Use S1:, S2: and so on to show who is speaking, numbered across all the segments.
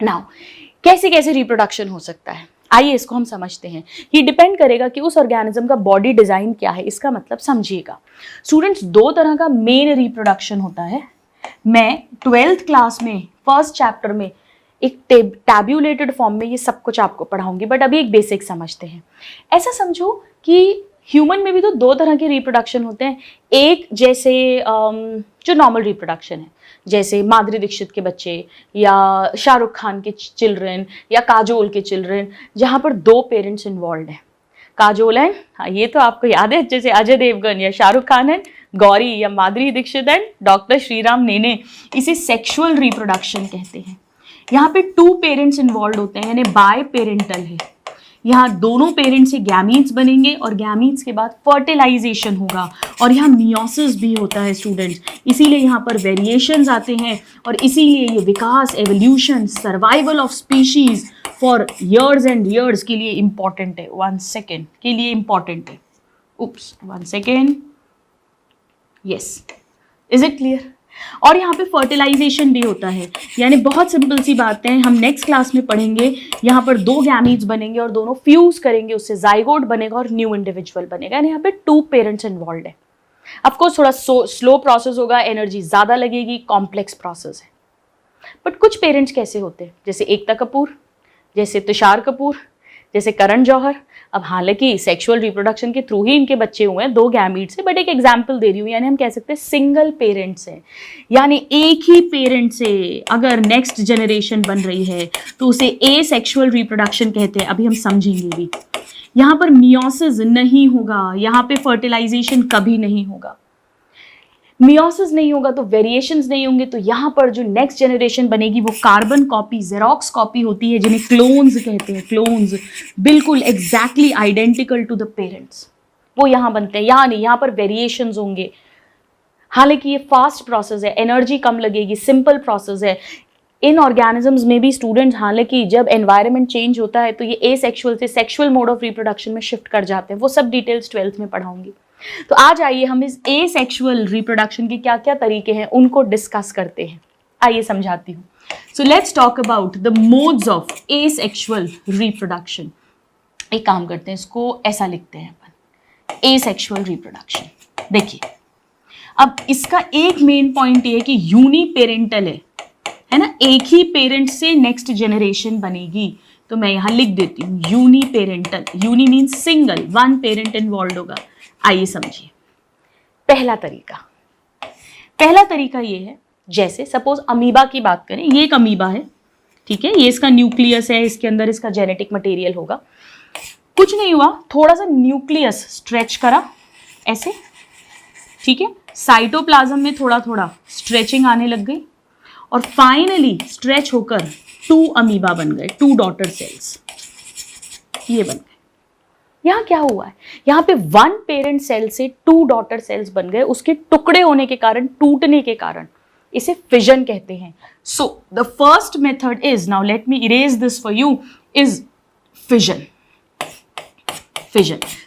S1: Now कैसे कैसे reproduction हो सकता है, आइए इसको हम समझते हैं। ये डिपेंड करेगा कि उस ऑर्गेनिज्म का बॉडी डिजाइन क्या है। इसका मतलब समझिएगा स्टूडेंट्स, दो तरह का मेन रिप्रोडक्शन होता है। मैं 12th क्लास में फर्स्ट चैप्टर में एक टैब्यूलेटेड फॉर्म में ये सब कुछ आपको पढ़ाऊंगी, बट अभी एक बेसिक समझते हैं। ऐसा समझो कि ह्यूमन में भी तो दो तरह के रिप्रोडक्शन होते हैं। एक जैसे जो नॉर्मल रिप्रोडक्शन है, जैसे माधुरी दीक्षित के बच्चे या शाहरुख खान के चिल्ड्रन या काजोल के चिल्ड्रन, जहाँ पर दो पेरेंट्स इन्वॉल्व हैं। काजोल एंड, हाँ ये तो आपको याद है, जैसे अजय देवगन या शाहरुख खान एंड गौरी या माधुरी दीक्षित एंड डॉक्टर श्रीराम नेने। इसे सेक्सुअल रिप्रोडक्शन कहते हैं। यहाँ पे टू पेरेंट्स इन्वॉल्व होते हैं, यानी बाय पेरेंटल है। यहाँ दोनों पेरेंट्स से गैमीट्स बनेंगे और गैमीट्स के बाद फर्टिलाइजेशन होगा और यहाँ मियोसिस भी होता है स्टूडेंट्स। इसीलिए यहाँ पर वेरिएशंस आते हैं और इसीलिए ये विकास, evolution, survival of species for years and years के लिए इंपॉर्टेंट है। 1 सेकेंड के लिए इंपॉर्टेंट है। उप्स 1 second, yes, is it clear? और यहाँ पे फर्टिलाइजेशन भी होता है, यानी बहुत सिंपल सी बात है, हम नेक्स्ट क्लास में पढ़ेंगे। यहाँ पर दो गैमीट्स बनेंगे और दोनों फ्यूज करेंगे, उससे जाइगोट बनेगा और न्यू इंडिविजुअल बनेगा। यानी यहाँ पे टू पेरेंट्स इन्वॉल्व है। ऑफकोर्स थोड़ा स्लो प्रोसेस होगा, एनर्जी ज्यादा लगेगी, कॉम्प्लेक्स प्रोसेस है। बट कुछ पेरेंट्स कैसे होते हैं, जैसे एकता कपूर, जैसे तुषार कपूर, जैसे करण जौहर। अब हालांकि सेक्सुअल रिप्रोडक्शन के थ्रू ही इनके बच्चे हुए हैं, दो गैमीट से, बट एक एग्जाम्पल दे रही हूँ। यानी हम कह सकते हैं सिंगल पेरेंट्स हैं, यानी एक ही पेरेंट से अगर नेक्स्ट जनरेशन बन रही है तो उसे ए सेक्सुअल रिप्रोडक्शन कहते हैं। अभी हम समझेंगे भी। यहाँ पर मियोसिस नहीं होगा, यहाँ पे फर्टिलाइजेशन कभी नहीं होगा। मियोसिस नहीं होगा तो वेरिएशंस नहीं होंगे, तो यहाँ पर जो नेक्स्ट जनरेशन बनेगी वो कार्बन कॉपी, जेरोक्स कॉपी होती है, जिन्हें क्लोन्स कहते हैं। क्लोन्स बिल्कुल exactly identical to the parents, वो यहाँ बनते हैं। यहाँ नहीं, यहाँ पर वेरिएशंस होंगे। हालांकि ये फास्ट प्रोसेस है, एनर्जी कम लगेगी, सिंपल प्रोसेस है। इन ऑर्गेनिजम्स में भी स्टूडेंट, हालांकि जब एनवायरनमेंट चेंज होता है तो ये एसेक्सुअल से सेक्सुअल मोड ऑफ रिप्रोडक्शन में शिफ्ट कर जाते हैं। वो सब डिटेल्स 12th में पढ़ाऊंगी। तो आज आइए हम इस एसेक्सुअल रिप्रोडक्शन के क्या क्या तरीके हैं उनको डिस्कस करते हैं। आइए समझाती हूँ। So let's talk about the modes of asexual reproduction. एक काम करते हैं, इसको ऐसा लिखते हैं अपन, एसेक्सुअल रिप्रोडक्शन। देखिए, अब इसका एक मेन पॉइंट ये है कि यूनिपेरेंटल है ना, एक ही पेरेंट से नेक्स्ट जनरेशन बनेगी। तो मैं यहां लिख देती हूँ uniparental. Uni means single, one parent involve होगा। आइए समझिए। पहला तरीका ये है, जैसे सपोज अमीबा की बात करें, ये एक अमीबा है, ठीक है, ये इसका न्यूक्लियस है, इसके अंदर इसका जेनेटिक मटेरियल होगा। कुछ नहीं हुआ, थोड़ा सा न्यूक्लियस स्ट्रेच करा ऐसे, ठीक है, साइटोप्लाज्म में थोड़ा थोड़ा स्ट्रेचिंग आने लग गई और फाइनली स्ट्रेच होकर 2 अमीबा बन गए, 2 डॉटर सेल्स ये बन गए। यहाँ क्या हुआ है, यहाँ पे 1 पेरेंट सेल से 2 डॉटर सेल्स बन गए। उसके टुकड़े होने के कारण, टूटने के कारण इसे फिजन कहते हैं। So the first method is, now let me erase this for you, is fission.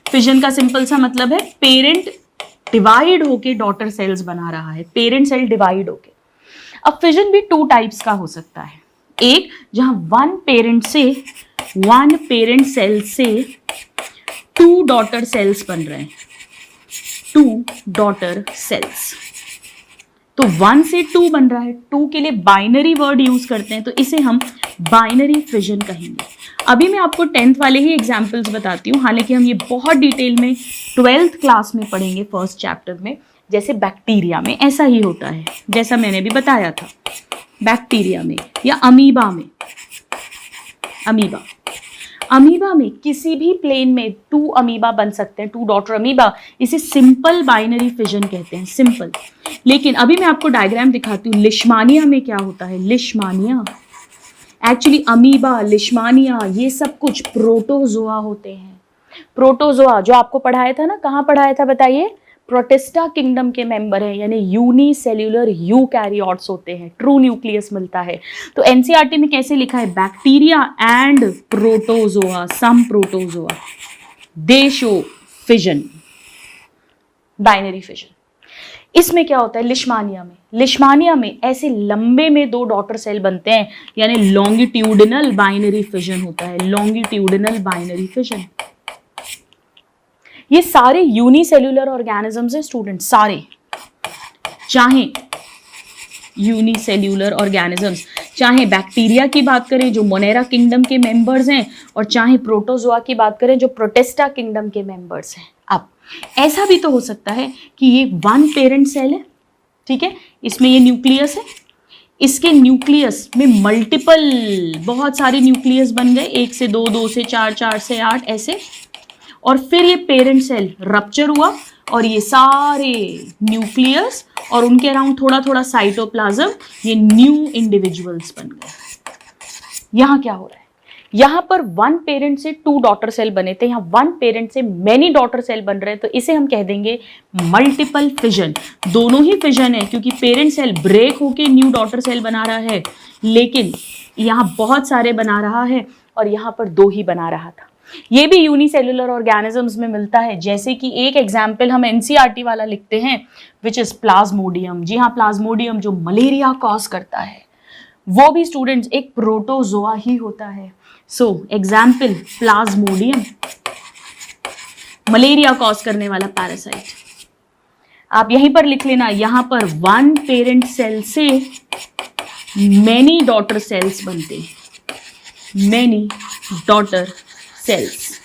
S1: Fission का सिंपल सा मतलब है पेरेंट डिवाइड होके डॉटर सेल्स बना रहा है, पेरेंट सेल डिवाइड होके। अब फिजन भी 2 टाइप्स का हो सकता है। एक जहां 1 पेरेंट सेल से 2 डॉटर सेल्स बन रहे हैं, 2 डॉटर सेल्स। तो 1 से 2 बन रहा है, 2 के लिए बाइनरी वर्ड यूज करते हैं, तो इसे हम बाइनरी फिजन कहेंगे। अभी मैं आपको 10th वाले ही एग्जाम्पल्स बताती हूँ, हालांकि हम ये बहुत डिटेल में 12th क्लास में पढ़ेंगे फर्स्ट चैप्टर में। जैसे बैक्टीरिया में ऐसा ही होता है, जैसा मैंने भी बताया था। बैक्टीरिया में या अमीबा में किसी भी प्लेन में 2 अमीबा बन सकते हैं, 2 डॉटर अमीबा। इसे सिंपल बाइनरी फिजन कहते हैं, सिंपल। लेकिन अभी मैं आपको डायग्राम दिखाती हूँ। लिशमानिया में क्या होता है, लिशमानिया एक्चुअली अमीबा, लिशमानिया ये सब कुछ प्रोटोजोआ होते हैं। प्रोटोजोआ जो आपको पढ़ाया था ना, कहाँ पढ़ाया था बताइए, प्रोटिस्टा किंगडम के मेंबर हैं, यानी यूनिसेल्युलर यूकैरियोट्स होते हैं, ट्रू न्यूक्लियस मिलता है। तो एनसीईआरटी में कैसे लिखा है, bacteria and protozoa, some protozoa they show fission, binary fission. इसमें क्या होता है लिशमानिया में ऐसे लंबे में 2 डॉटर सेल बनते हैं, यानी लॉन्गिट्यूडिनल बाइनरी फिजन होता है, लॉन्गिट्यूडिनल बाइनरी फिजन। ये सारे यूनिसेल्यूलर ऑर्गेनिजम्स हैं स्टूडेंट, सारे, चाहे यूनिसेल्यूलर ऑर्गेनिजम्स, चाहे बैक्टीरिया की बात करें जो मोनेरा किंगडम के मेंबर्स हैं, और चाहे प्रोटोजोआ की बात करें जो प्रोटिस्टा किंगडम के मेंबर्स हैं। अब ऐसा भी तो हो सकता है कि ये 1 पेरेंट सेल है, ठीक है, इसमें ये न्यूक्लियस है, इसके न्यूक्लियस में मल्टीपल बहुत सारे न्यूक्लियस बन गए, 1 से 2, 2 से 4, 4 से 8 ऐसे, और फिर ये पेरेंट सेल रप्चर हुआ और ये सारे न्यूक्लियस और उनके अराउंड थोड़ा थोड़ा साइटोप्लाज्म, ये न्यू इंडिविजुअल्स बन गए। यहाँ क्या हो रहा है, यहाँ पर 1 पेरेंट से 2 डॉटर सेल बने थे, यहाँ 1 पेरेंट से मेनी डॉटर सेल बन रहे हैं, तो इसे हम कह देंगे मल्टीपल फिजन। दोनों ही फिजन है क्योंकि पेरेंट सेल ब्रेक होके न्यू डॉटर सेल बना रहा है, लेकिन यहाँ बहुत सारे बना रहा है और यहाँ पर 2 ही बना रहा था। ये भी यूनिसेल्युलर ऑर्गेनिजम्स में मिलता है, जैसे कि एक एग्जाम्पल हम एनसीईआरटी वाला लिखते हैं विच इज प्लाज्मोडियम। जी हाँ, प्लाज्मोडियम जो मलेरिया कॉज करता है, वो भी स्टूडेंट्स एक प्रोटोजोआ ही होता है। So example Plasmodium, malaria cause करने वाला पैरासाइट। आप यहीं पर लिख लेना, यहां पर 1 पेरेंट सेल से मेनी डॉटर सेल्स बनते हैं, मेनी डॉटर सेल्स,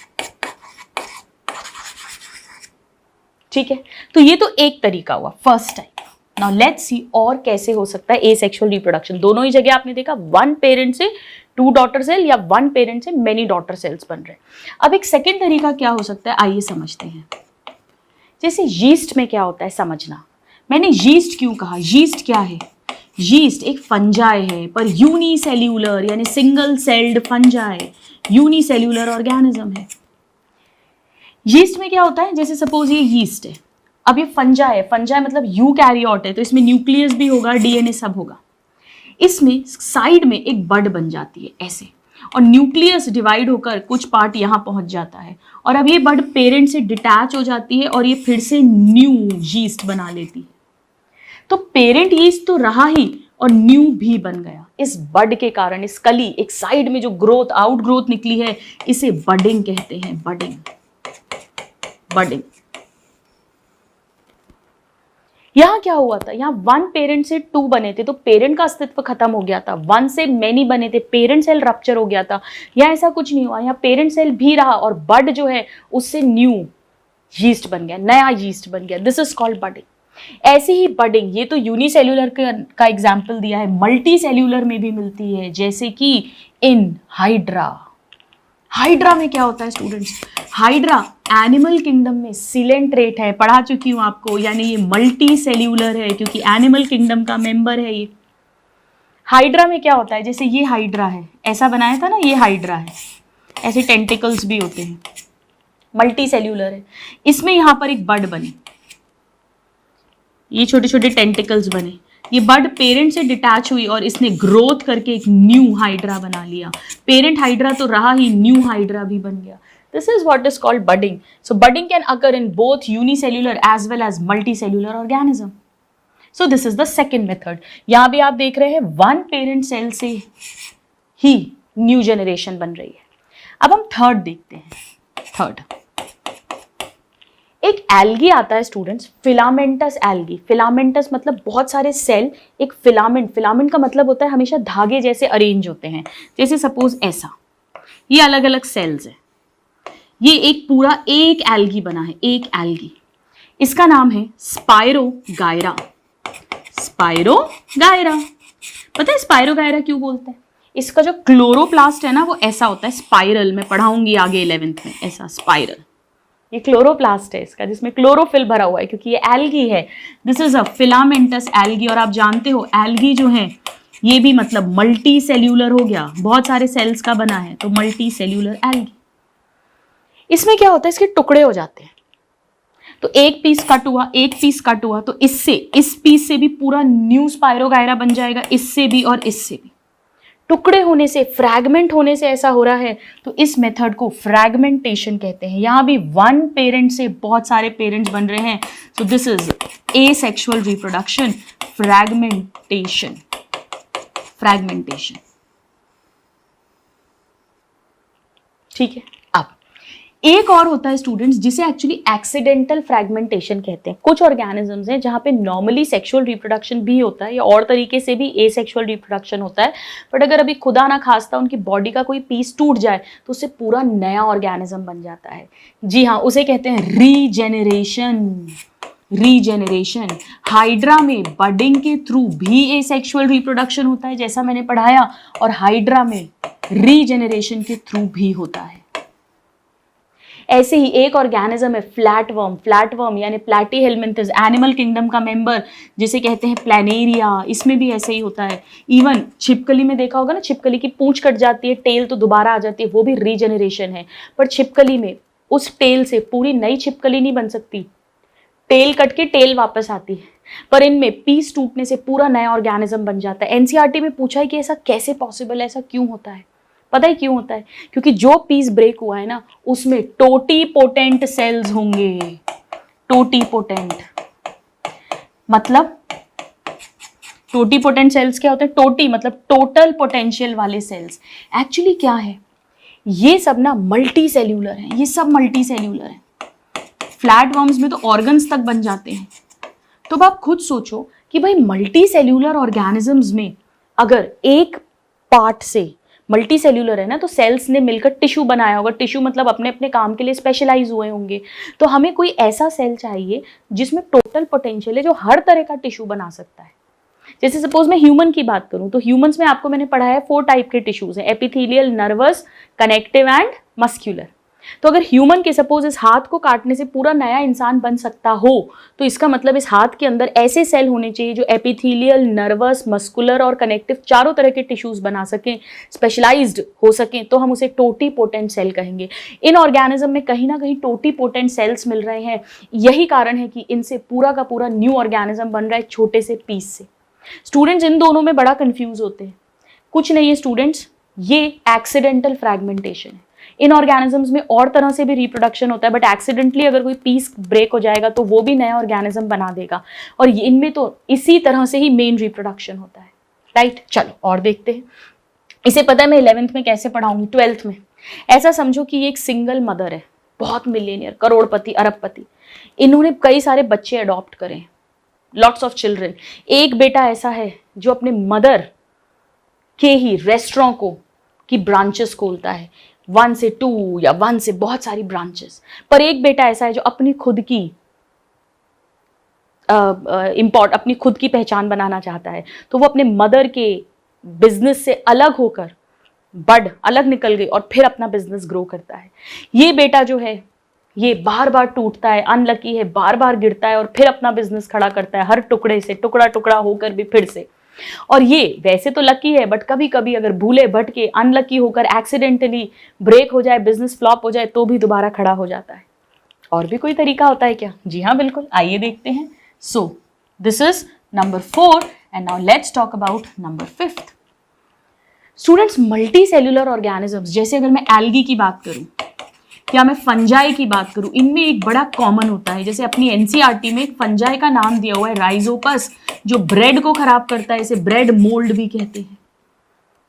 S1: ठीक है। तो ये तो एक तरीका हुआ, first type. Now let's see और कैसे हो सकता है एसेक्सुअल रिप्रोडक्शन। दोनों ही जगह आपने देखा 1 पेरेंट से 2 डॉटर सेल या 1 पेरेंट से मेनी डॉटर सेल्स बन रहे हैं। अब एक सेकेंड तरीका क्या हो सकता है, आइए समझते हैं। जैसे यीस्ट में क्या होता है समझना। मैंने यीस्ट क्यों कहा, यीस्ट क्या है, यीस्ट एक फंजाई है, पर यूनिसेल्यूलर यानी single celled fungi, unicellular organism है। यीस्ट में क्या होता है, जैसे सपोज ये यीस्ट है, अब ये फंजाई है, फंजाई मतलब यूकैरियोट है, तो इसमें न्यूक्लियस भी होगा, डीएनए सब होगा। इसमें साइड में एक बड बन जाती है ऐसे, और न्यूक्लियस डिवाइड होकर कुछ पार्ट यहाँ पहुंच जाता है, और अब ये बड पेरेंट से डिटैच हो जाती है और ये फिर से न्यू यीस्ट बना लेती है। तो पेरेंट यीस्ट तो रहा ही और न्यू भी बन गया इस बड के कारण। इस कली एक साइड में जो ग्रोथ आउट ग्रोथ निकली है, इसे बडिंग कहते हैं, बडिंग, बडिंग। यहां क्या हुआ था, यहां 1 पेरेंट से 2 बने थे तो पेरेंट का अस्तित्व खत्म हो गया था, 1 से मेनी बने थे, पेरेंट सेल रप्चर हो गया था। यहाँ ऐसा कुछ नहीं हुआ, यहाँ पेरेंट सेल भी रहा और बड जो है उससे न्यू यीस्ट बन गया, नया यीस्ट बन गया। This is called budding. ऐसी ही बडिंग, ये तो यूनिसेल्यूलर का एग्जाम्पल दिया है, मल्टी सेल्यूलर में भी मिलती है, जैसे कि इन हाइड्रा। हाइड्रा में क्या होता है स्टूडेंट्स, हाइड्रा एनिमल किंगडम में सिलेंट्रेट है, पढ़ा चुकी हूं आपको, यानी ये मल्टी सेल्यूलर है क्योंकि एनिमल किंगडम का मेंबर है ये। हाइड्रा में क्या होता है, जैसे ये हाइड्रा है, ऐसा बनाया था ना, ये हाइड्रा है, ऐसे टेंटिकल्स भी होते हैं, मल्टी सेल्यूलर है। इसमें यहां पर एक बड बनी, ये छोटे छोटे टेंटिकल्स बने, ये बड पेरेंट से डिटैच हुई और इसने ग्रोथ करके एक न्यू हाइड्रा बना लिया। पेरेंट हाइड्रा तो रहा ही, न्यू हाइड्रा भी बन गया। This is what is called budding. So budding can occur in both unicellular as well as multicellular organism. So this is the second method. यहां भी आप देख रहे हैं 1 पेरेंट सेल से ही न्यू जनरेशन बन रही है। अब हम थर्ड देखते हैं। थर्ड एक एल्गी आता है स्टूडेंट्स, फिलामेंटस एल्गी। फिलामेंटस मतलब बहुत सारे सेल, एक फिलामेंट, फिलामेंट का मतलब होता है हमेशा धागे जैसे अरेंज होते हैं, जैसे सपोज ऐसा, ये अलग अलग सेल्स है, ये एक पूरा एक एल्गी बना है, एक एल्गी, इसका नाम है स्पाइरोगायरा। स्पाइरोगायरा, पता है स्पाइरोगायरा क्यों बोलते हैं? इसका जो क्लोरोप्लास्ट है ना वो ऐसा होता है, स्पाइरल, मैं पढ़ाऊंगी आगे 11th में, ऐसा स्पाइरल, ये क्लोरोप्लास्ट है इसका, जिसमें क्लोरोफिल भरा हुआ है क्योंकि ये एल्गी है। This is a filamentous algae. और आप जानते हो एल्गी जो है ये भी मतलब मल्टी सेल्यूलर हो गया, बहुत सारे सेल्स का बना है, तो मल्टी सेल्यूलर एल्गी। इसमें क्या होता है, इसके टुकड़े हो जाते हैं, तो एक पीस कट हुआ, एक पीस कट हुआ, तो इससे, इस पीस से भी पूरा न्यू स्पाइरोगायरा बन जाएगा, इससे भी और इससे भी। टुकड़े होने से, फ्रैगमेंट होने से ऐसा हो रहा है, तो इस मेथड को फ्रैगमेंटेशन कहते हैं। यहां भी 1 पेरेंट से बहुत सारे पेरेंट्स बन रहे हैं, सो this is asexual reproduction, fragmentation, fragmentation. ठीक है। अब एक और होता है स्टूडेंट्स जिसे एक्चुअली एक्सीडेंटल फ्रैगमेंटेशन कहते हैं। कुछ ऑर्गेनिजम्स हैं जहां पे नॉर्मली सेक्सुअल रिप्रोडक्शन भी होता है या और तरीके से भी एसेक्सुअल रिप्रोडक्शन होता है, बट अगर अभी खुदा ना खास्ता उनकी बॉडी का कोई पीस टूट जाए तो उससे पूरा नया ऑर्गेनिज्म बन जाता है। जी हाँ, उसे कहते हैं रीजेनरेशन। रीजेनरेशन। हाइड्रा में बडिंग के थ्रू भी एसेक्सुअल रिप्रोडक्शन होता है जैसा मैंने पढ़ाया, और हाइड्रा में रीजेनरेशन के थ्रू भी होता है। ऐसे ही एक ऑर्गेनिज्म है फ्लैटवर्म। फ्लैटवर्म यानी प्लैटीहेलमिंथस, एनिमल किंगडम का मेंबर जिसे कहते हैं प्लैनेरिया, इसमें भी ऐसे ही होता है। इवन छिपकली में देखा होगा ना, छिपकली की पूंछ कट जाती है, टेल तो दोबारा आ जाती है, वो भी रीजेनरेशन है। पर छिपकली में उस टेल से पूरी नई छिपकली नहीं बन सकती, टेल कट के टेल वापस आती है, पर इनमें पीस टूटने से पूरा नया ऑर्गेनिज्म बन जाता है। एनसीईआरटी में पूछा है कि ऐसा कैसे पॉसिबल है, ऐसा क्यों होता है? पता है क्यों होता है? क्योंकि जो पीस ब्रेक हुआ है ना, उसमें टोटीपोटेंट सेल्स होंगे। टोटीपोटेंट मतलब, टोटीपोटेंट सेल्स क्या होते हैं? टोटी मतलब टोटल पोटेंशियल वाले सेल्स। एक्चुअली क्या है, ये सब ना मल्टी सेल्यूलर है, ये सब मल्टी सेल्यूलर है। फ्लैट वर्म्स में तो ऑर्गन्स तक बन जाते हैं। तो अब आप खुद सोचो कि भाई मल्टी सेल्यूलर ऑर्गेनिजम्स में अगर एक पार्ट से, मल्टी सेल्यूलर है ना, तो सेल्स ने मिलकर टिश्यू बनाया होगा, टिश्यू मतलब अपने अपने काम के लिए स्पेशलाइज हुए होंगे, तो हमें कोई ऐसा सेल चाहिए जिसमें टोटल पोटेंशियल है, जो हर तरह का टिश्यू बना सकता है। जैसे सपोज मैं ह्यूमन की बात करूं तो ह्यूमंस में आपको मैंने पढ़ा है 4 टाइप के टिश्यूज हैं, epithelial, nervous, connective and muscular. तो अगर ह्यूमन के सपोज इस हाथ को काटने से पूरा नया इंसान बन सकता हो, तो इसका मतलब इस हाथ के अंदर ऐसे सेल होने चाहिए जो एपिथेलियल, नर्वस, मस्कुलर और कनेक्टिव चारों तरह के टिश्यूज बना सकें, स्पेशलाइज्ड हो सकें, तो हम उसे टोटीपोटेंट सेल कहेंगे। इन ऑर्गेनिज्म में कहीं ना कहीं टोटीपोटेंट सेल्स मिल रहे हैं, यही कारण है कि इनसे पूरा का पूरा न्यू ऑर्गेनिज्म बन रहा है छोटे से पीस से। स्टूडेंट्स इन दोनों में बड़ा कंफ्यूज होते हैं। कुछ नहीं है स्टूडेंट्स, ये एक्सीडेंटल फ्रैगमेंटेशन है। इन ऑर्गेनिजम्स में और तरह से भी रिप्रोडक्शन होता है, बट एक्सीडेंटली अगर कोई पीस ब्रेक हो जाएगा तो वो भी नया ऑर्गेनिज्म बना देगा, और इनमें तो इसी तरह से ही मेन रिप्रोडक्शन होता है। राइट, चलो और देखते हैं। इसे पता है मैं 11th में कैसे पढ़ाऊंगी, 12th में। ऐसा समझो कि ये एक सिंगल मदर है, बहुत मिलियनियर, करोड़पति, अरबपति। इन्होंने कई सारे बच्चे अडॉप्ट करे, लॉट्स ऑफ चिल्ड्रन। एक बेटा ऐसा है जो अपने मदर के ही रेस्टोरेंट को की ब्रांचेस खोलता है, 1 से 2 या 1 से बहुत सारी ब्रांचेस। पर एक बेटा ऐसा है जो अपनी खुद की अपनी खुद की पहचान बनाना चाहता है, तो वो अपने मदर के बिजनेस से अलग होकर अलग निकल गई और फिर अपना बिजनेस ग्रो करता है। ये बेटा जो है ये बार बार टूटता है, अनलकी है, बार बार गिरता है और फिर अपना बिजनेस खड़ा करता है, हर टुकड़े से टुकड़ा टुकड़ा होकर भी फिर से। और ये वैसे तो लकी है, बट कभी कभी अगर भूले भटके अनलकी होकर एक्सीडेंटली ब्रेक हो जाए, बिजनेस फ्लॉप हो जाए, तो भी दोबारा खड़ा हो जाता है। और भी कोई तरीका होता है क्या? जी हाँ, बिल्कुल, आइए देखते हैं। सो this is number 4 and now let's talk about number 5। Students, multi cellular organisms, जैसे अगर मैं एल्गी की बात करूं या मैं फंजाई की बात करूं, इनमें एक बड़ा कॉमन होता है। जैसे अपनी एनसीईआरटी में एक फंजाई का नाम दिया हुआ है राइजोपस, जो ब्रेड को खराब करता है, इसे ब्रेड मोल्ड भी कहते हैं।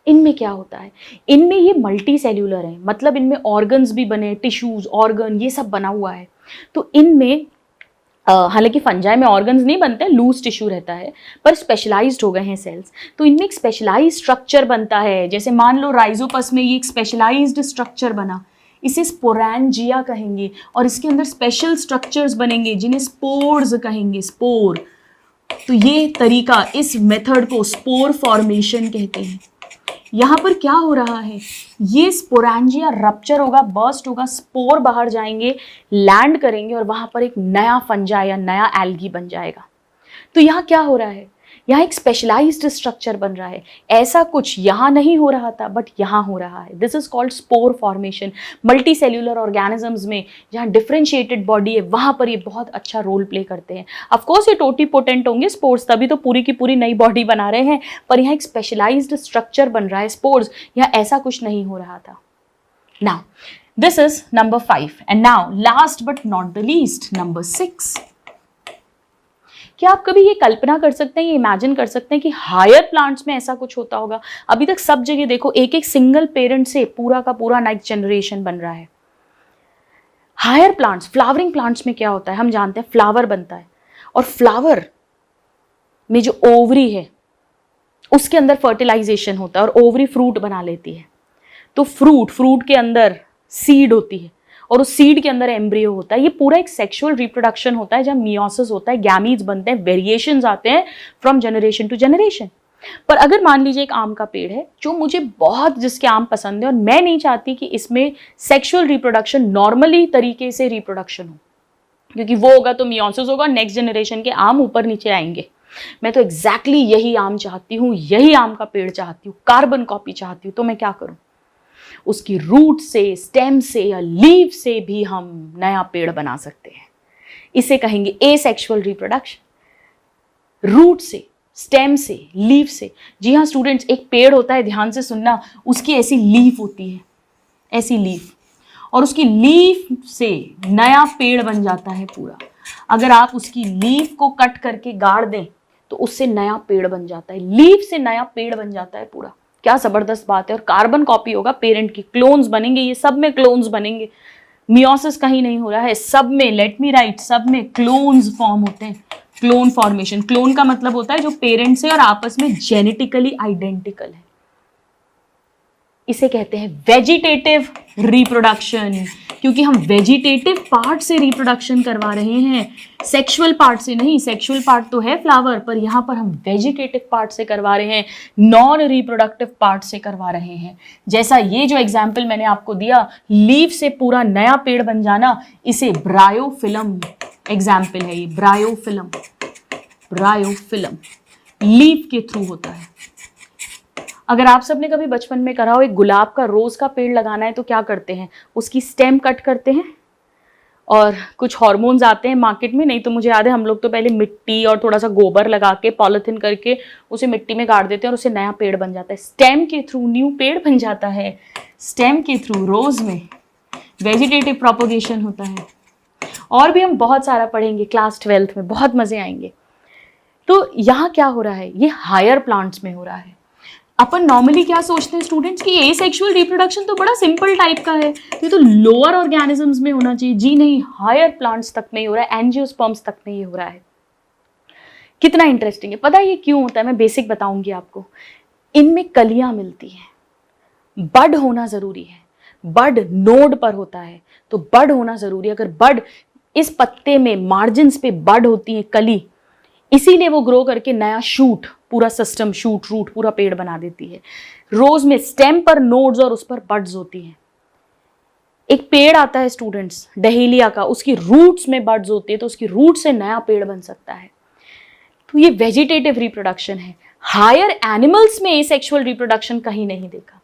S1: इनमें क्या होता है, इनमें ये मल्टी सेल्यूलर है, मतलब इनमें ऑर्गन्स भी बने, टिश्यूज, ऑर्गन, ये सब बना हुआ है। तो इनमें हालांकि फंजाई में ऑर्गन्स नहीं बनते, लूज टिश्यू रहता है, पर स्पेशलाइज्ड हो गए हैं सेल्स, तो इनमें एक स्पेशलाइज्ड स्ट्रक्चर बनता है। जैसे मान लो राइजोपस में ये एक स्पेशलाइज्ड स्ट्रक्चर बना, इसे स्पोरैंजिया कहेंगे, और इसके अंदर स्पेशल स्ट्रक्चर्स बनेंगे जिन्हें स्पोर्स कहेंगे, स्पोर। तो ये तरीका, इस मेथड को स्पोर फॉर्मेशन कहते हैं। यहां पर क्या हो रहा है, ये स्पोरैंजिया रप्चर होगा, बर्स्ट होगा, स्पोर बाहर जाएंगे, लैंड करेंगे और वहां पर एक नया फंजा या नया एल्गी बन जाएगा। तो यहाँ क्या हो रहा है, यहाँ एक स्पेशलाइज्ड स्ट्रक्चर बन रहा है। ऐसा कुछ यहाँ नहीं हो रहा था, बट यहाँ हो रहा है। This is called spore formation. Multi cellular organisms में जहाँ डिफरेंशिएटेड बॉडी है, वहां पर ये बहुत अच्छा रोल प्ले करते हैं। ऑफकोर्स ये टोटीपोटेंट होंगे स्पोर्स, तभी तो पूरी की पूरी नई बॉडी बना रहे हैं, पर यहाँ एक स्पेशलाइज्ड स्ट्रक्चर बन रहा है स्पोर्स, यहाँ ऐसा कुछ नहीं हो रहा था। Now this is number 5 and now last but not the least, number 6। क्या आप कभी ये कल्पना कर सकते हैं, ये इमेजिन कर सकते हैं कि हायर प्लांट्स में ऐसा कुछ होता होगा? अभी तक सब जगह देखो एक एक सिंगल पेरेंट से पूरा का पूरा नेक्स्ट जनरेशन बन रहा है। हायर प्लांट्स, फ्लावरिंग प्लांट्स में क्या होता है, हम जानते हैं फ्लावर बनता है, और फ्लावर में जो ओवरी है उसके अंदर फर्टिलाइजेशन होता है और ओवरी फ्रूट बना लेती है। तो फ्रूट के अंदर सीड होती है और उस सीड के अंदर एम्ब्रियो होता है। ये पूरा एक सेक्सुअल रिप्रोडक्शन होता है जहाँ मियोसिस होता है, गैमीट्स बनते हैं, वेरिएशंस आते हैं फ्रॉम जनरेशन टू जनरेशन। पर अगर मान लीजिए एक आम का पेड़ है जो मुझे बहुत, जिसके आम पसंद है और मैं नहीं चाहती कि इसमें सेक्सुअल रिप्रोडक्शन नॉर्मली तरीके से रिप्रोडक्शन हो, क्योंकि वो होगा तो मियोसिस होगा, नेक्स्ट जनरेशन के आम ऊपर नीचे आएंगे। मैं तो एग्जैक्टली यही आम चाहती हूँ, यही आम का पेड़ चाहती हूँ, कार्बन कॉपी चाहती हूँ। तो मैं क्या करूँ, उसकी रूट से, स्टेम से या लीव से भी हम नया पेड़ बना सकते हैं। इसे कहेंगे एसेक्सुअल रिप्रोडक्शन। रूट से, स्टेम से, लीफ से। जी हाँ स्टूडेंट्स, एक पेड़ होता है, ध्यान से सुनना, उसकी ऐसी लीफ होती है, ऐसी लीफ, और उसकी लीफ से नया पेड़ बन जाता है पूरा। अगर आप उसकी लीफ को कट करके गाड़ दें तो उससे नया पेड़ बन जाता है, लीफ से नया पेड़ बन जाता है पूरा। क्या जबरदस्त बात है। और कार्बन कॉपी होगा पेरेंट की, क्लोन्स बनेंगे, ये सब में क्लोन्स बनेंगे। मियोसिस कहीं नहीं हो रहा है, सब में, लेट मी राइट, सब में क्लोन्स फॉर्म होते हैं। क्लोन फॉर्मेशन, क्लोन का मतलब होता है जो पेरेंट से और आपस में जेनेटिकली आइडेंटिकल है। इसे कहते हैं वेजिटेटिव रिप्रोडक्शन, क्योंकि हम वेजिटेटिव पार्ट से रिप्रोडक्शन करवा रहे हैं, सेक्सुअल पार्ट से नहीं। सेक्सुअल पार्ट तो है फ्लावर, पर यहाँ पर हम वेजिटेटिव पार्ट से करवा रहे हैं, नॉन रिप्रोडक्टिव पार्ट से करवा रहे हैं। जैसा ये जो एग्जाम्पल मैंने आपको दिया, लीफ से पूरा नया पेड़ बन जाना, इसे ब्रायोफिलम एग्जाम्पल है। ये ब्रायोफिलम, ब्रायोफिलम लीफ के थ्रू होता है। अगर आप सबने कभी बचपन में करा हो, एक गुलाब का, रोज का पेड़ लगाना है तो क्या करते हैं, उसकी स्टेम कट करते हैं और कुछ हार्मोन्स आते हैं मार्केट में। नहीं तो मुझे याद है हम लोग तो पहले मिट्टी और थोड़ा सा गोबर लगा के पॉलिथीन करके उसे मिट्टी में गाड़ देते हैं और उसे नया पेड़ बन जाता है। स्टेम के थ्रू न्यू पेड़ बन जाता है। स्टेम के थ्रू रोज में वेजिटेटिव प्रोपोगेशन होता है। और भी हम बहुत सारा पढ़ेंगे क्लास 12th में, बहुत मजे आएंगे। तो यहाँ क्या हो रहा है, ये हायर प्लांट्स में हो रहा है। अपन नॉर्मली क्या सोचते हैं स्टूडेंट्स कि एसेक्सुअल रिप्रोडक्शन तो बड़ा सिंपल टाइप का है, ये तो लोअर ऑर्गेनिजम्स में होना चाहिए। जी नहीं, हायर प्लांट्स तक में ही हो रहा है, एंजियोस्पर्म्स तक में ही हो रहा है। कितना इंटरेस्टिंग है। पता है ये क्यों होता है, मैं बेसिक बताऊंगी आपको। इनमें कलियां मिलती हैं, बड होना जरूरी है। बड नोड पर होता है तो बड होना जरूरी है। अगर बड, इस पत्ते में मार्जिन्स पे बड होती है, कली, इसीलिए वो ग्रो करके नया शूट, पूरा सिस्टम, शूट, रूट, पूरा पेड़ बना देती है। रोज में स्टेम पर नोड्स और उस पर बड्स होती हैं। एक पेड़ आता है स्टूडेंट्स डहेलिया का, उसकी रूट्स में बड्स होती है, तो उसकी रूट से नया पेड़ बन सकता है। तो ये वेजिटेटिव रिप्रोडक्शन है। हायर एनिमल्स में एसेक्सुअल रिप्रोडक्शन कहीं नहीं देखा।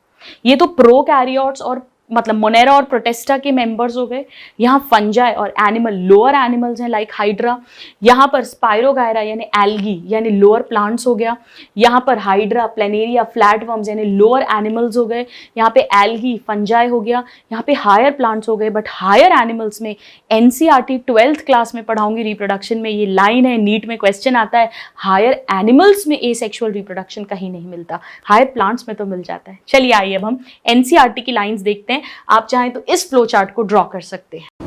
S1: ये तो प्रोकैरियोट्स और मतलब मोनेरा और प्रोटेस्टा के मेंबर्स हो गए। यहाँ फंजाई और एनिमल, लोअर एनिमल्स हैं लाइक हाइड्रा। यहाँ पर स्पाइरोगायरा यानी एल्गी यानी लोअर प्लांट्स हो गया। यहाँ पर हाइड्रा, प्लेनेरिया, फ्लैटवर्म्स यानी लोअर एनिमल्स हो गए। यहाँ पे एल्गी, फंजाई हो गया। यहाँ पे हायर प्लांट्स हो गए। बट हायर एनिमल्स में एनसीईआरटी 12th क्लास में पढ़ाऊंगी रिप्रोडक्शन में, ये लाइन है, नीट में क्वेश्चन आता है, हायर एनिमल्स में एसेक्सुअल रिप्रोडक्शन कहीं नहीं मिलता, हायर प्लांट्स में तो मिल जाता है। चलिए आइए अब हम एनसीईआरटी की लाइन्स देखते हैं। आप चाहें तो इस फ्लो चार्ट को ड्रॉ कर सकते हैं।